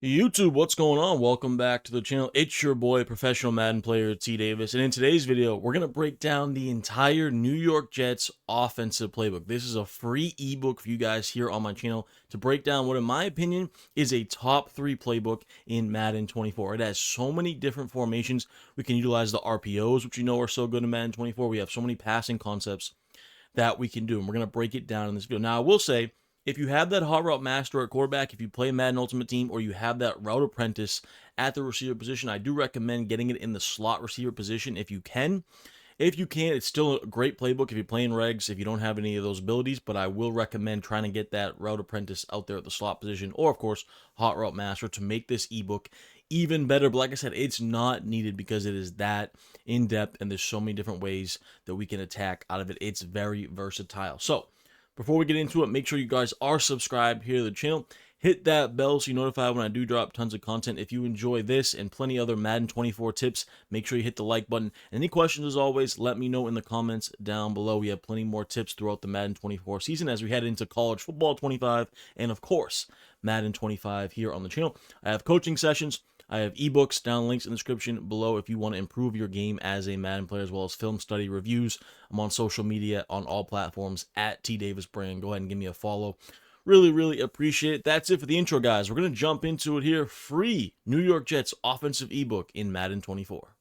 YouTube, what's going on? Welcome back to the channel. It's your boy, professional Madden player T Davis, and in today's video, we're going to break down the entire New York Jets offensive playbook. This is a free ebook for you guys here on my channel to break down what, in my opinion, is a top 3 playbook in Madden 24. It has so many different formations. We can utilize the RPOs, which you know are so good in Madden 24. We have so many passing concepts that we can do, and we're going to break it down in this video. Now, I will say, if you have that hot route master at quarterback, if you play Madden Ultimate Team, or you have that route apprentice at the receiver position, I do recommend getting it in the slot receiver position if you can. If you can't, it's still a great playbook if you're playing regs, if you don't have any of those abilities, but I will recommend trying to get that route apprentice out there at the slot position, or of course, hot route master to make this ebook even better. But like I said, it's not needed because it is that in depth and there's so many different ways that we can attack out of it. It's very versatile. So before we get into it, make sure you guys are subscribed here to the channel. Hit that bell so you're notified when I do drop tons of content. If you enjoy this and plenty other Madden 24 tips, make sure you hit the like button. Any questions, as always, let me know in the comments down below. We have plenty more tips throughout the Madden 24 season as we head into college football 25 and, of course, Madden 25 here on the channel. I have coaching sessions. I have ebooks down, links in the description below if you want to improve your game as a Madden player, as well as film study reviews. I'm on social media on all platforms at TDavisBrand. Go ahead and give me a follow. Really appreciate it. That's it for the intro, guys. We're going to jump into it here. Free New York Jets offensive ebook in Madden 24.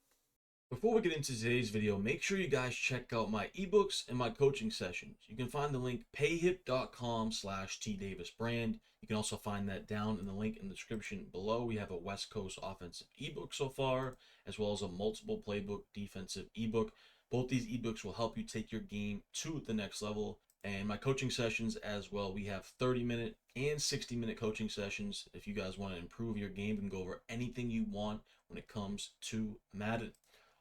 Before we get into today's video, make sure you guys check out my ebooks and my coaching sessions. You can find the link payhip.com/tdavisbrand. You can also find that down in the link in the description below. We have a West Coast offensive ebook so far, as well as a multiple playbook defensive ebook. Both these ebooks will help you take your game to the next level. And my coaching sessions as well. We have 30-minute and 60-minute coaching sessions. If you guys want to improve your game and go over anything you want when it comes to Madden.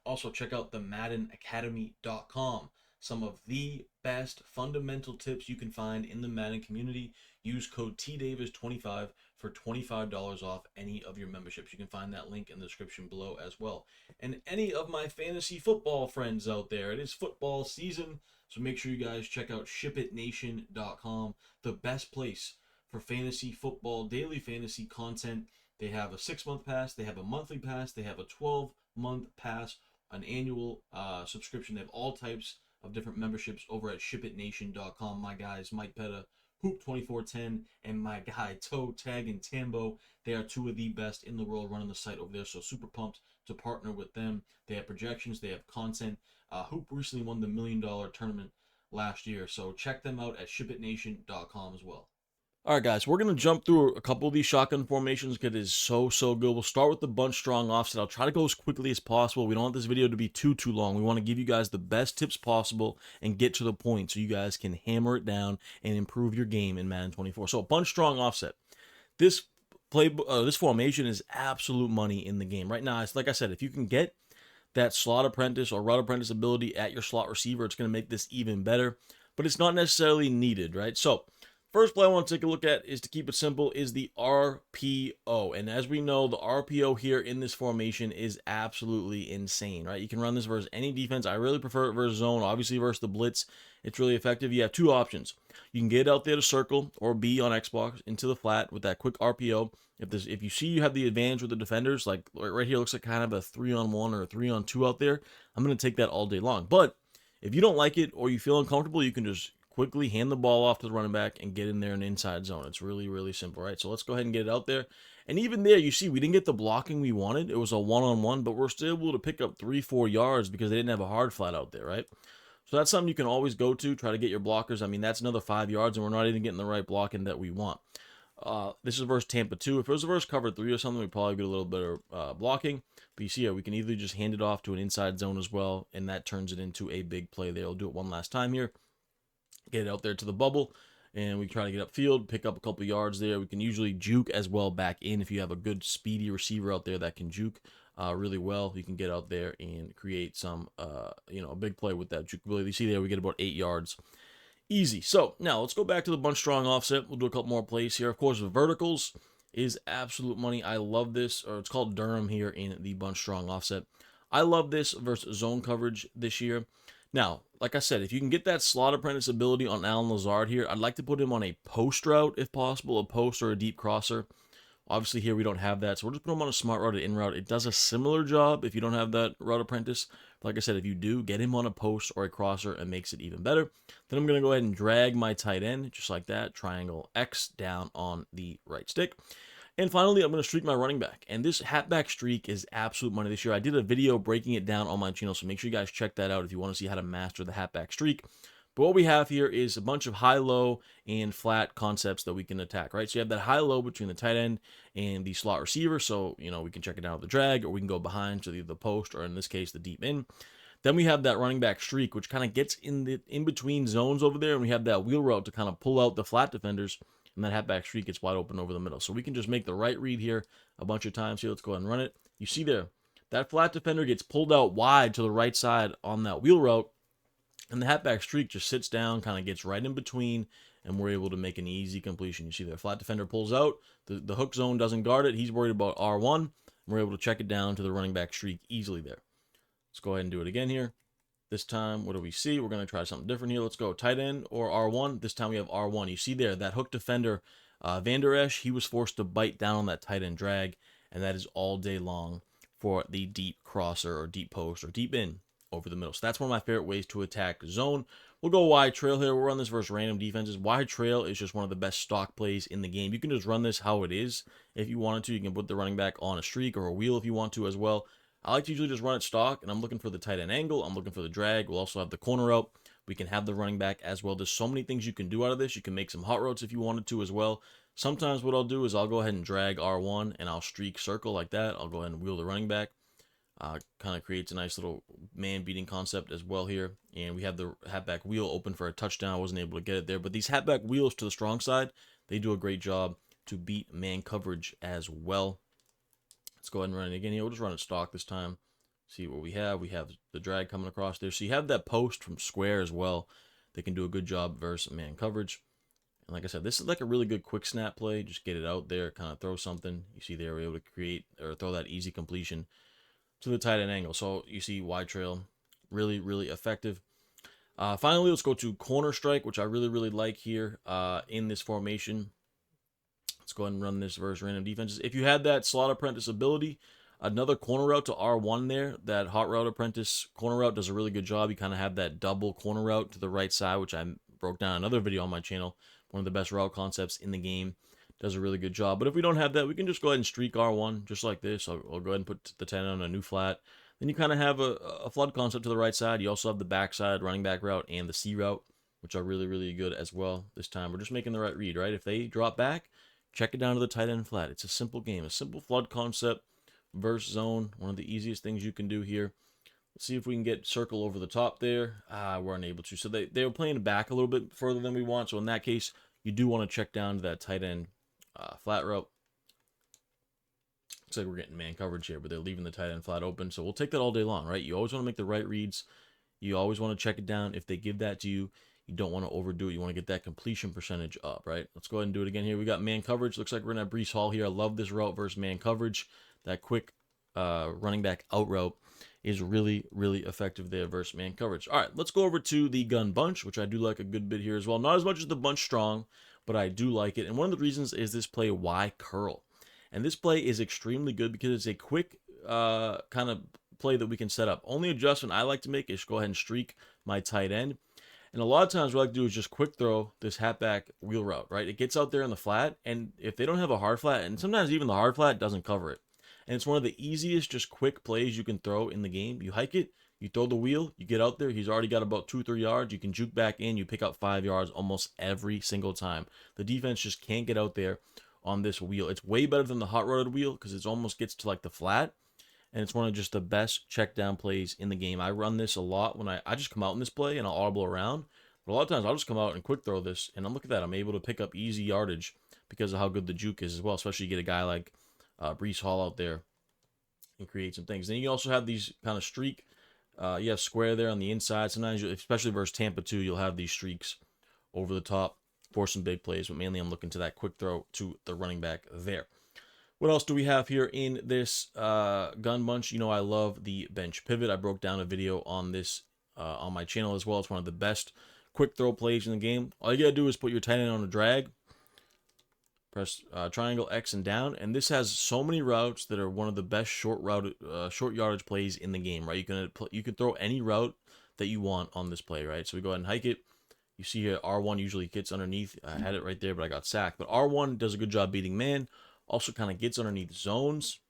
Also, check out the MaddenAcademy.com. Some of the best fundamental tips you can find in the Madden community. Use code TDavis25 for $25 off any of your memberships. You can find that link in the description below as well. And any of my fantasy football friends out there, it is football season, so make sure you guys check out ShipItNation.com, the best place for fantasy football, daily fantasy content. They have a 6-month pass, they have a monthly pass, they have a 12-month pass, an annual subscription. They have all types of different memberships over at ShipItNation.com. My guys, Mike Petta, Hoop2410, and my guy, Toe Tag and Tambo, they are two of the best in the world running the site over there, so super pumped to partner with them. They have projections, they have content. Hoop recently won the $1 million tournament last year, so check them out at ShipItNation.com as well. All right, guys, we're going to jump through a couple of these shotgun formations because it is so good. We'll start with the bunch strong offset. I'll try to go as quickly as possible. We don't want this video to be too long. We want to give you guys the best tips possible and get to the point so you guys can hammer it down and improve your game in Madden 24. So, bunch strong offset. This this formation is absolute money in the game. Right now, it's like I said, if you can get that slot apprentice or route apprentice ability at your slot receiver, it's going to make this even better, but it's not necessarily needed, right? So, first play I want to take a look at, is to keep it simple, is the RPO. And as we know, the RPO here in this formation is absolutely insane, right? You can run this versus any defense. I really prefer it versus zone. Obviously, versus the blitz, it's really effective. You have two options. You can get out there to circle or B on Xbox into the flat with that quick RPO. If you see you have the advantage with the defenders, like right here looks like kind of a 3-on-1 or a 3-on-2 out there, I'm going to take that all day long. But if you don't like it or you feel uncomfortable, you can just quickly hand the ball off to the running back and get in there in inside zone. It's really simple, right? So let's go ahead and get it out there. And even there, you see, we didn't get the blocking we wanted. It was a one-on-one, but we're still able to pick up 3-4 yards because they didn't have a hard flat out there, right? So that's something you can always go to, try to get your blockers. I mean, that's another 5 yards, and we're not even getting the right blocking that we want. This is versus Tampa 2. If it was versus cover 3 or something, we'd probably get a little better blocking. But you see here, we can either just hand it off to an inside zone as well, and that turns it into a big play there. We'll do it one last time here. Get it out there to the bubble, and we try to get upfield, pick up a couple yards there. We can usually juke as well back in if you have a good speedy receiver out there that can juke really well. You can get out there and create some, a big play with that juke ability. You see there, we get about 8 yards. Easy. So now let's go back to the bunch strong offset. We'll do a couple more plays here. Of course, the verticals is absolute money. I love this, or it's called Durham here in the bunch strong offset. I love this versus zone coverage this year. Now, like I said, if you can get that slot apprentice ability on Allen Lazard here, I'd like to put him on a post route if possible, a post or a deep crosser. Obviously here we don't have that, so we'll just put him on a smart route, in route. It does a similar job if you don't have that route apprentice. Like I said, if you do, get him on a post or a crosser, and makes it even better. Then I'm going to go ahead and drag my tight end, just like that, triangle X down on the right stick. And finally, I'm going to streak my running back. And this halfback streak is absolute money this year. I did a video breaking it down on my channel, so make sure you guys check that out if you want to see how to master the halfback streak. But what we have here is a bunch of high-low and flat concepts that we can attack, right? So you have that high-low between the tight end and the slot receiver. So, we can check it down with the drag, or we can go behind to the post, or in this case, the deep in. Then we have that running back streak, which kind of gets in between zones over there, and we have that wheel route to kind of pull out the flat defenders, and that halfback streak gets wide open over the middle. So we can just make the right read here a bunch of times here. Let's go ahead and run it. You see there, that flat defender gets pulled out wide to the right side on that wheel route, and the halfback streak just sits down, kind of gets right in between, and we're able to make an easy completion. You see there, flat defender pulls out, the hook zone doesn't guard it. He's worried about R1, and we're able to check it down to the running back streak easily there. Let's go ahead and do it again here. This time, what do we see? We're going to try something different here. Let's go tight end or R1. This time we have R1. You see there, that hook defender, Van Der Esch, he was forced to bite down on that tight end drag, and that is all day long for the deep crosser or deep post or deep in over the middle. So that's one of my favorite ways to attack zone. We'll go wide trail here. We'll run this versus random defenses. Wide trail is just one of the best stock plays in the game. You can just run this how it is if you wanted to. You can put the running back on a streak or a wheel if you want to as well. I like to usually just run it stock, and I'm looking for the tight end angle. I'm looking for the drag. We'll also have the corner route. We can have the running back as well. There's so many things you can do out of this. You can make some hot routes if you wanted to as well. Sometimes what I'll do is I'll go ahead and drag R1, and I'll streak circle like that. I'll go ahead and wheel the running back. Kind of creates a nice little man-beating concept as well here. And we have the halfback wheel open for a touchdown. I wasn't able to get it there. But these halfback wheels to the strong side, they do a great job to beat man coverage as well. Let's go ahead and run it again here. We'll just run it stock this time. See what we have. We have the drag coming across there. So you have that post from square as well. They can do a good job versus man coverage. And like I said, this is like a really good quick snap play. Just get it out there, kind of throw something. You see they were able to create or throw that easy completion to the tight end angle. So you see wide trail, really, really effective. Finally, let's go to corner strike, which I really, really like here in this formation. Let's go ahead and run this versus random defenses. If you had that slot apprentice ability, another corner route to R1 there, that hot route apprentice corner route does a really good job. You kind of have that double corner route to the right side, which I broke down another video on my channel. One of the best route concepts in the game. Does a really good job. But if we don't have that, we can just go ahead and streak R1 just like this. I'll go ahead and put the 10 on a new flat. Then you kind of have a flood concept to the right side. You also have the backside running back route and the C route, which are really, really good as well. This time we're just making the right read, right? If they drop back, check it down to the tight end flat. It's a simple game, a simple flood concept versus zone. One of the easiest things you can do here. Let's see if we can get circle over the top there. We're unable to. So they were playing back a little bit further than we want. So in that case, you do want to check down to that tight end flat route. Looks like we're getting man coverage here, but they're leaving the tight end flat open. So we'll take that all day long, right? You always want to make the right reads. You always want to check it down. If they give that to you, you don't want to overdo it. You want to get that completion percentage up, right? Let's go ahead and do it again here. We got man coverage. Looks like we're going to have Breece Hall here. I love this route versus man coverage. That quick running back out route is really, really effective there versus man coverage. All right, let's go over to the gun bunch, which I do like a good bit here as well. Not as much as the bunch strong, but I do like it. And one of the reasons is this play Y curl. And this play is extremely good because it's a quick kind of play that we can set up. Only adjustment I like to make is go ahead and streak my tight end. And a lot of times what I like to do is just quick throw this halfback wheel route, right? It gets out there in the flat, and if they don't have a hard flat, and sometimes even the hard flat doesn't cover it. And it's one of the easiest, just quick plays you can throw in the game. You hike it, you throw the wheel, you get out there, he's already got about 2-3 yards, you can juke back in, you pick up 5 yards almost every single time. The defense just can't get out there on this wheel. It's way better than the hot rodded wheel because it almost gets to like the flat. And it's one of just the best check down plays in the game. I run this a lot when I just come out in this play and I'll audible around. But a lot of times I'll just come out and quick throw this. And look at that. I'm able to pick up easy yardage because of how good the juke is as well. Especially you get a guy like Breece Hall out there and create some things. Then you also have these kind of streak. You have square there on the inside. Sometimes, especially versus Tampa 2, you'll have these streaks over the top for some big plays. But mainly I'm looking to that quick throw to the running back there. What else do we have here in this gun bunch? You know, I love the bench pivot. I broke down a video on this on my channel as well. It's one of the best quick throw plays in the game. All you gotta do is put your tight end on a drag, Press triangle, X, and down, and this has so many routes that are one of the best short yardage plays in the game. Right, you can throw any route that you want on this play. Right, so we go ahead and hike it. You see here, R1 usually gets underneath. I had it right there, but I got sacked. But R1 does a good job beating man. Also kind of gets underneath zones.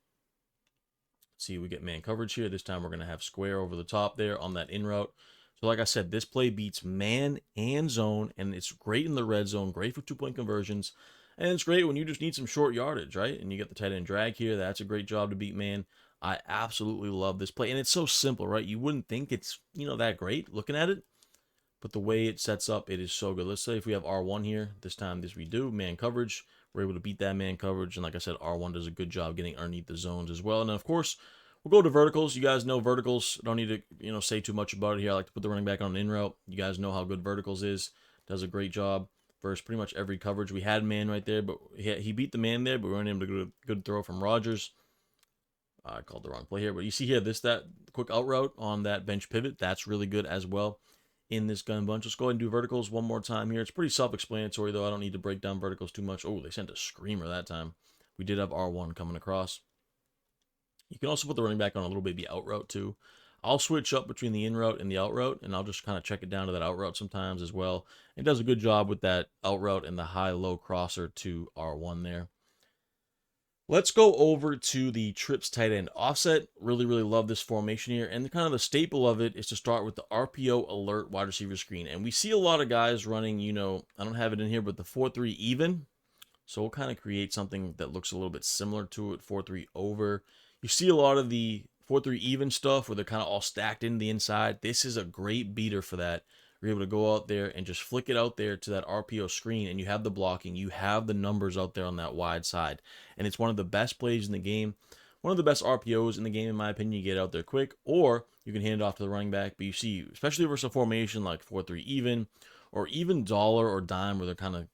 See, we get man coverage here. This time we're going to have square over the top there on that in route. So like I said, this play beats man and zone, and it's great in the red zone, great for 2-point conversions, and it's great when you just need some short yardage, right? And you get the tight end drag here. That's a great job to beat man. I absolutely love this play, and it's so simple, right? You wouldn't think it's, that great looking at it, but the way it sets up, it is so good. Let's say if we have R1 here, this time we do, man coverage. We're able to beat that man coverage. And like I said, R1 does a good job getting underneath the zones as well. And then, of course, we'll go to verticals. You guys know verticals. Don't need to, say too much about it here. I like to put the running back on an in route. You guys know how good verticals is. Does a great job versus pretty much every coverage. We had man right there, but he beat the man there, but we weren't able to get a good throw from Rodgers. I called the wrong play here, but you see here, that quick out route on that bench pivot, that's really good as well in this gun bunch. Let's go ahead and do verticals one more time here. It's pretty self-explanatory, though. I don't need to break down verticals too much. Oh, they sent a screamer that time. We did have R1 coming across. You can also put the running back on a little baby out route, too. I'll switch up between the in route and the out route, and I'll just kind of check it down to that out route sometimes as well. It does a good job with that out route and the high-low crosser to R1 there. Let's go over to the trips tight end offset. Really, really love this formation here. And kind of the staple of it is to start with the RPO alert wide receiver screen. And we see a lot of guys running, I don't have it in here, but the 4-3 even. So we'll kind of create something that looks a little bit similar to it, 4-3 over. You see a lot of the 4-3 even stuff where they're kind of all stacked in the inside. This is a great beater for that. You're able to go out there and just flick it out there to that RPO screen, and you have the blocking, you have the numbers out there on that wide side. And it's one of the best plays in the game, one of the best RPOs in the game, in my opinion. You get out there quick, or you can hand it off to the running back. But you see, especially versus a formation like 4-3 even, or even dollar or dime where they're kind of,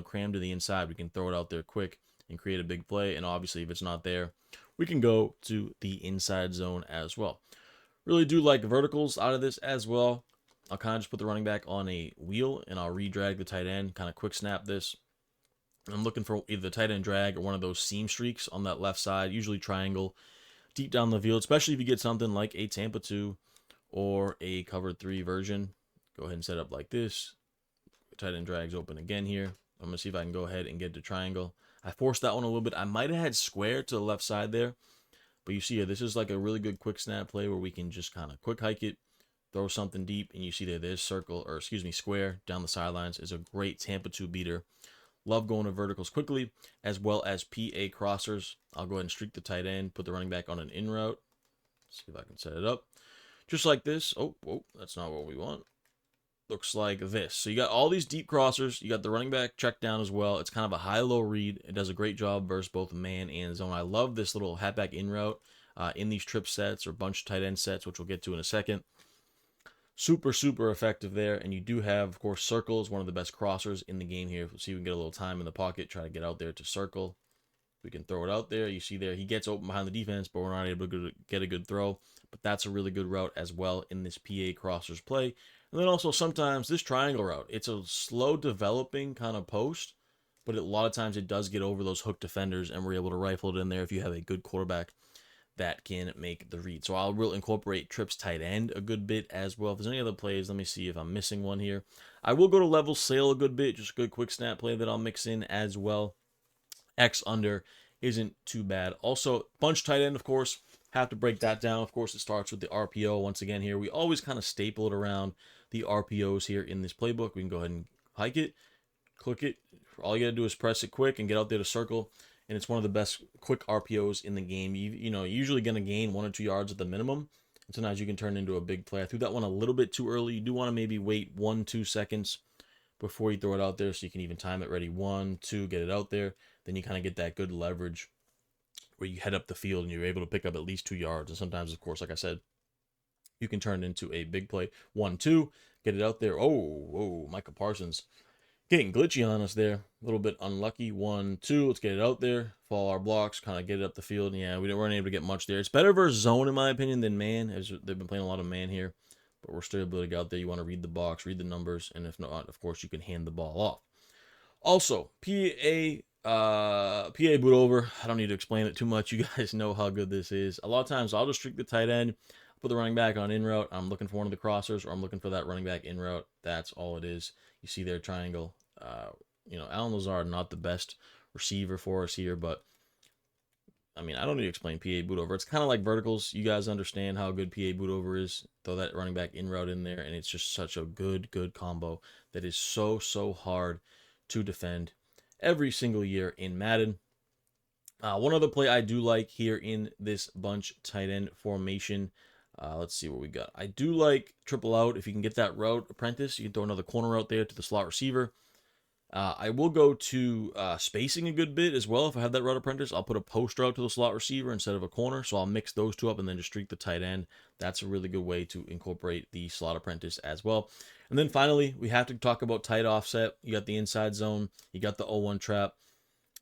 crammed to the inside, we can throw it out there quick and create a big play. And obviously, if it's not there, we can go to the inside zone as well. Really do like verticals out of this as well. I'll kind of just put the running back on a wheel, and I'll re-drag the tight end, kind of quick snap this. I'm looking for either the tight end drag or one of those seam streaks on that left side, usually triangle, deep down the field, especially if you get something like a Tampa 2 or a cover 3 version. Go ahead and set up like this. Tight end drags open again here. I'm going to see if I can go ahead and get to triangle. I forced that one a little bit. I might have had square to the left side there, but you see here, this is like a really good quick snap play where we can just kind of quick hike it, throw something deep, and you see there's square down the sidelines is a great Tampa 2 beater. Love going to verticals quickly, as well as PA crossers. I'll go ahead and streak the tight end, put the running back on an in route. See if I can set it up. Just like this. Oh, that's not what we want. Looks like this. So you got all these deep crossers. You got the running back check down as well. It's kind of a high-low read. It does a great job versus both man and zone. I love this little halfback in route in these trip sets or bunch tight end sets, which we'll get to in a second. Super, super effective there. And you do have, of course, circle is one of the best crossers in the game here. Let's see if we can get a little time in the pocket, try to get out there to circle. We can throw it out there. You see there, he gets open behind the defense, but we're not able to get a good throw. But that's a really good route as well in this PA crossers play. And then also sometimes this triangle route, it's a slow developing kind of post, but a lot of times it does get over those hook defenders, and we're able to rifle it in there if you have a good quarterback that can make the read. So I will incorporate trips tight end a good bit as well. If there's any other plays, let me see if I'm missing one here. I will go to level sail a good bit, just a good quick snap play that I'll mix in as well. X under isn't too bad. Also, bunch tight end, of course, have to break that down. Of course, it starts with the RPO. Once again here, we always kind of staple it around the RPOs here in this playbook. We can go ahead and hike it, click it. All you got to do is press it quick and get out there to circle. And it's one of the best quick RPOs in the game. You're usually going to gain 1 or 2 yards at the minimum. And sometimes you can turn into a big play. I threw that one a little bit too early. You do want to maybe wait 1-2 seconds before you throw it out there so you can even time it ready. 1, 2, get it out there. Then you kind of get that good leverage where you head up the field and you're able to pick up at least 2 yards. And sometimes, of course, like I said, you can turn it into a big play. 1, 2, get it out there. Oh, Micah Parsons getting glitchy on us there. A little bit unlucky. 1, 2, let's get it out there. Follow our blocks, kind of get it up the field. And yeah, we weren't able to get much there. It's better versus zone, in my opinion, than man, as they've been playing a lot of man here. But we're still able to get out there. You want to read the box, read the numbers, and if not, of course, you can hand the ball off. Also, PA PA boot over. I don't need to explain it too much. You guys know how good this is. A lot of times I'll just streak the tight end, put the running back on in route. I'm looking for one of the crossers, or I'm looking for that running back in route. That's all it is. You see their triangle. Alan Lazard, not the best receiver for us here, but I mean, I don't need to explain PA boot over. It's kind of like verticals. You guys understand how good PA boot over is. Throw that running back in route in there, and it's just such a good combo that is so hard to defend every single year in Madden. One other play I do like here in this bunch tight end formation. Let's see what we got. I do like triple out. If you can get that route apprentice, you can throw another corner out there to the slot receiver. I will go to spacing a good bit as well. If I have that route apprentice, I'll put a post route to the slot receiver instead of a corner. So I'll mix those two up and then just streak the tight end. That's a really good way to incorporate the slot apprentice as well. And then finally, we have to talk about tight offset. You got the inside zone. You got the 0-1 trap.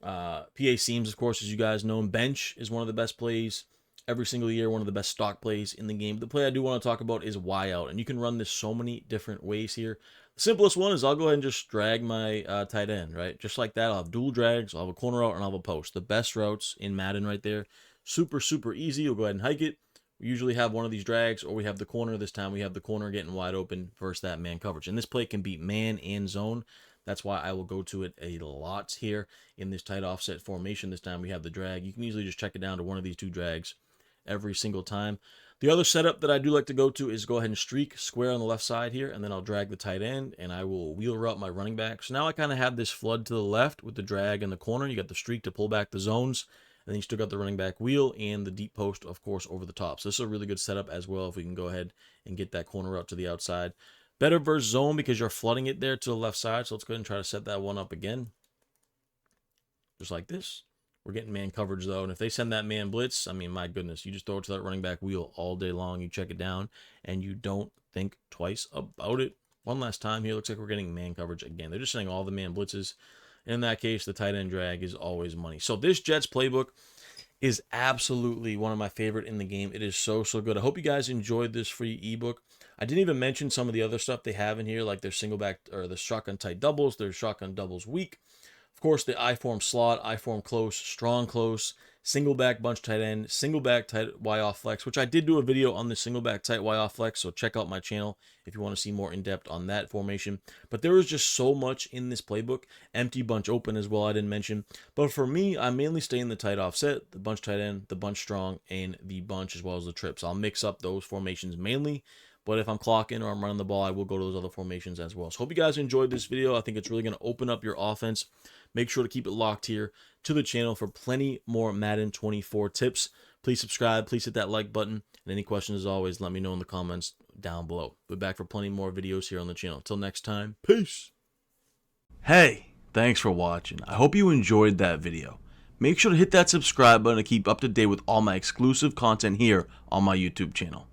PA seams, of course, as you guys know. Bench is one of the best plays every single year, one of the best stock plays in the game. The play I do want to talk about is Y out, and you can run this so many different ways here. The simplest one is I'll go ahead and just drag my tight end, right? Just like that, I'll have dual drags, I'll have a corner route, and I'll have a post. The best routes in Madden right there. Super easy. You'll go ahead and hike it. We usually have one of these drags, or we have the corner. This time we have the corner getting wide open versus that man coverage. And this play can beat man and zone. That's why I will go to it a lot here in this tight offset formation. This time we have the drag. You can easily just check it down to one of these two drags every single time. The other setup that I do like to go to is go ahead and streak square on the left side here, and then I'll drag the tight end, and I will wheel route my running back. So now I kind of have this flood to the left with the drag in the corner. You got the streak to pull back the zones, and then you still got the running back wheel and the deep post, of course, over the top. So this is a really good setup as well if we can go ahead and get that corner route to the outside. Better versus zone because you're flooding it there to the left side. So let's go ahead and try to set that one up again. Just like this. We're getting man coverage, though. And if they send that man blitz, I mean, my goodness, you just throw it to that running back wheel all day long. You check it down, and you don't think twice about it. One last time here. Looks like we're getting man coverage again. They're just sending all the man blitzes. In that case, the tight end drag is always money. So this Jets playbook is absolutely one of my favorite in the game. It is so good. I hope you guys enjoyed this free ebook. I didn't even mention some of the other stuff they have in here, like their single back or the shotgun tight doubles, their shotgun doubles weak. Of course, the I-form slot, I-form close, strong close, single back bunch tight end, single back tight Y-off flex, which I did do a video on the single back tight Y-off flex, so check out my channel if you want to see more in depth on that formation. But there is just so much in this playbook. Empty bunch open as well, I didn't mention. But for me, I mainly stay in the tight offset, the bunch tight end, the bunch strong, and the bunch as well as the trips. I'll mix up those formations mainly. But if I'm clocking or I'm running the ball, I will go to those other formations as well. So hope you guys enjoyed this video. I think it's really going to open up your offense. Make sure to keep it locked here to the channel for plenty more Madden 24 tips. Please subscribe. Please hit that like button. And any questions, as always, let me know in the comments down below. We'll be back for plenty more videos here on the channel. Until next time, peace. Hey, thanks for watching. I hope you enjoyed that video. Make sure to hit that subscribe button to keep up to date with all my exclusive content here on my YouTube channel.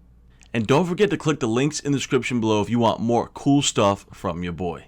And don't forget to click the links in the description below if you want more cool stuff from your boy.